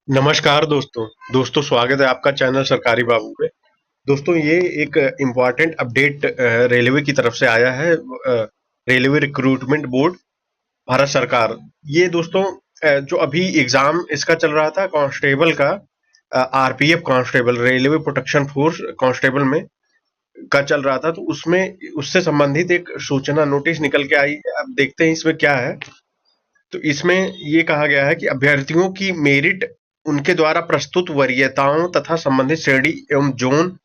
नमस्कार दोस्तों। स्वागत है आपका चैनल सरकारी बाबू पे। दोस्तों ये एक इम्पोर्टेंट अपडेट रेलवे की तरफ से आया है। रेलवे रिक्रूटमेंट बोर्ड भारत सरकार, ये दोस्तों जो अभी एग्जाम इसका चल रहा था कांस्टेबल का, RPF constable, railway protection force constable में का चल रहा था, तो उसमें उससे संबंधित एक सूचना नोटिस निकल के आई है। अब देखते हैं इसमें क्या है। तो इसमें ये कहा गया है कि अभ्यर्थियों की मेरिट उनके द्वारा प्रस्तुत वरीयताओं तथा संबंधित श्रेणी एवं जोन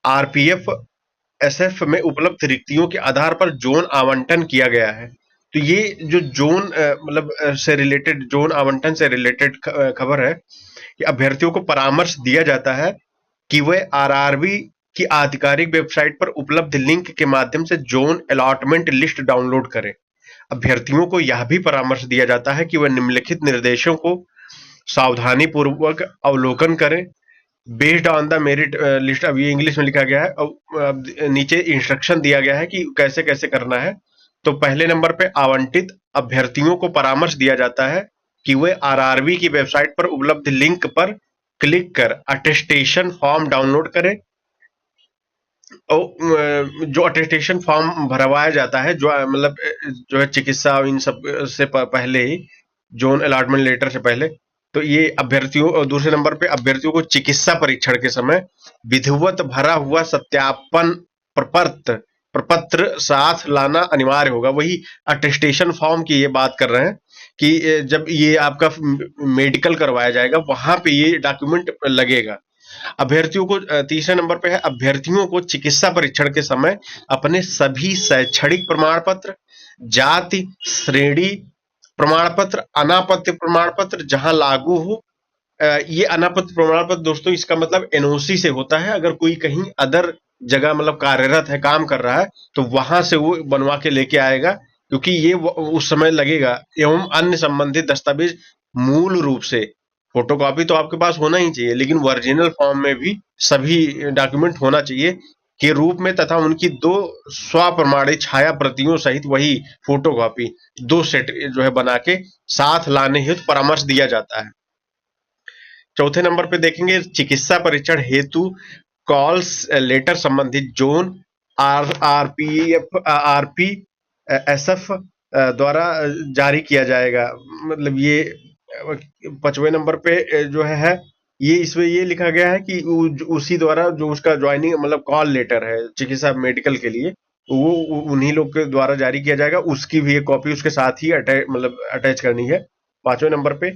आरपीएफ एसएफ में उपलब्ध रिक्तियों के आधार पर जोन आवंटन किया गया है। तो ये जो जोन से रिलेटेड, जोन आवंटन से रिलेटेड खबर है कि अभ्यर्थियों को परामर्श दिया जाता है कि वे आरआरबी की आधिकारिक वेबसाइट पर उपलब्ध लिंक के माध्यम से जोन अलॉटमेंट लिस्ट डाउनलोड करें। अभ्यर्थियों को यह भी परामर्श दिया जाता है कि वह निम्नलिखित निर्देशों को सावधानी पूर्वक अवलोकन करें। Based on the merit list, अब ये इंग्लिश में लिखा गया है। अब नीचे इंस्ट्रक्शन दिया गया है कि कैसे कैसे करना है। तो पहले नंबर पे आवंटित अभ्यर्थियों को परामर्श दिया जाता है कि वे आरआरबी की वेबसाइट पर उपलब्ध लिंक पर क्लिक कर अटेस्टेशन फॉर्म डाउनलोड करें। जो अटेस्टेशन फॉर्म भरवाया जाता है, जो है चिकित्सा इन सब से पहले ही, जोन अलॉटमेंट लेटर से पहले, तो ये अभ्यर्थियों, और दूसरे नंबर पे अभ्यर्थियों को चिकित्सा परीक्षण के समय विधिवत भरा हुआ सत्यापन प्रपत्र साथ लाना अनिवार्य होगा। वही अटेस्टेशन फॉर्म की ये बात कर रहे हैं कि जब ये आपका मेडिकल करवाया जाएगा वहां पे ये डॉक्यूमेंट लगेगा। अभ्यर्थियों को तीसरे नंबर पे है, अभ्यर्थियों को चिकित्सा परीक्षण के समय अपने सभी शैक्षणिक प्रमाण पत्र, जाति श्रेणी प्रमाण पत्र, अनापत्य प्रमाण पत्र जहां लागू हो, ये अनापत्य प्रमाण पत्र दोस्तों इसका मतलब एनओसी से होता है। अगर कोई कहीं अदर जगह कार्यरत है, काम कर रहा है, तो वहां से वो बनवा के लेके आएगा, क्योंकि ये उस समय लगेगा। एवं अन्य संबंधित दस्तावेज मूल रूप से, फोटोकॉपी तो आपके पास होना ही चाहिए, लेकिन ओरिजिनल फॉर्म में भी सभी डॉक्यूमेंट होना चाहिए के रूप में, तथा उनकी 2 स्वप्रमाणित छाया प्रतियों सहित वही फोटोकॉपी 2 सेट जो है बना के साथ लाने हेतु परामर्श दिया जाता है। चौथे नंबर पे देखेंगे, चिकित्सा परीक्षण हेतु कॉल्स लेटर संबंधित जोन आरपी एसएफ द्वारा जारी किया जाएगा। मतलब ये 5वें नंबर पे जो है ये, इसमें ये लिखा गया है कि उसी द्वारा जो उसका ज्वाइनिंग कॉल लेटर है चिकित्सा मेडिकल के लिए, वो उन्हीं लोग के द्वारा जारी किया जाएगा। उसकी भी एक कॉपी उसके साथ ही अटैच करनी है। 5वें नंबर पे,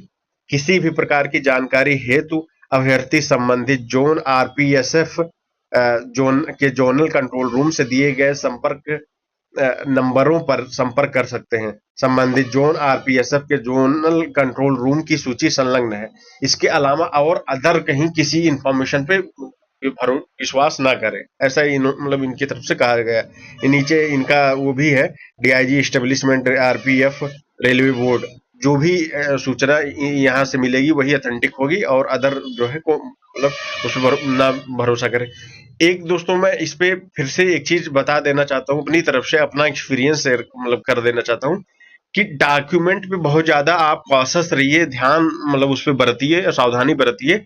किसी भी प्रकार की जानकारी हेतु अभ्यर्थी संबंधित जोन आरपीएसएफ जोन के जोनल कंट्रोल रूम से दिए गए संपर्क नंबरों पर संपर्क कर सकते हैं। संबंधित जोन आरपीएसएफ के जोनल कंट्रोल रूम की सूची संलग्न है। इसके अलावा और अदर कहीं किसी इंफॉर्मेशन पे विश्वास ना करें, ऐसा इनकी तरफ से कहा गया। नीचे इनका वो भी है, DIG establishment RPF railway board, जो भी सूचना यहाँ से मिलेगी वही ऑथेंटिक होगी, और अदर जो है को उस पर ना भरोसा करें। एक दोस्तों मैं इस पे फिर से एक चीज बता देना चाहता हूँ, अपनी तरफ से अपना एक्सपीरियंस शेयर कर देना चाहता हूँ कि डॉक्यूमेंट पे बहुत ज्यादा आप कॉशस रहिए, ध्यान उस पे बरतिए, सावधानी बरतिए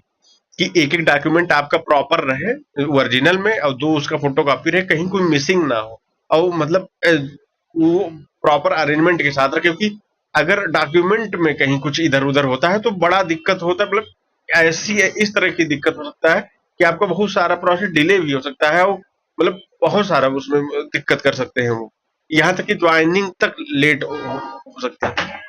कि एक एक डॉक्यूमेंट आपका प्रॉपर रहे ओरिजिनल में, और 2 उसका फोटोकॉपी रहे, कहीं कोई मिसिंग ना हो, और वो प्रॉपर अरेंजमेंट के साथ रहे। क्योंकि अगर डॉक्यूमेंट में कहीं कुछ इधर उधर होता है तो बड़ा दिक्कत होता है। ऐसी इस तरह की दिक्कत हो सकता है कि आपका बहुत सारा प्रोसेस डिले भी हो सकता है, और बहुत सारा उसमें दिक्कत कर सकते हैं वो, यहाँ तक कि ज्वाइनिंग तक लेट हो सकता है।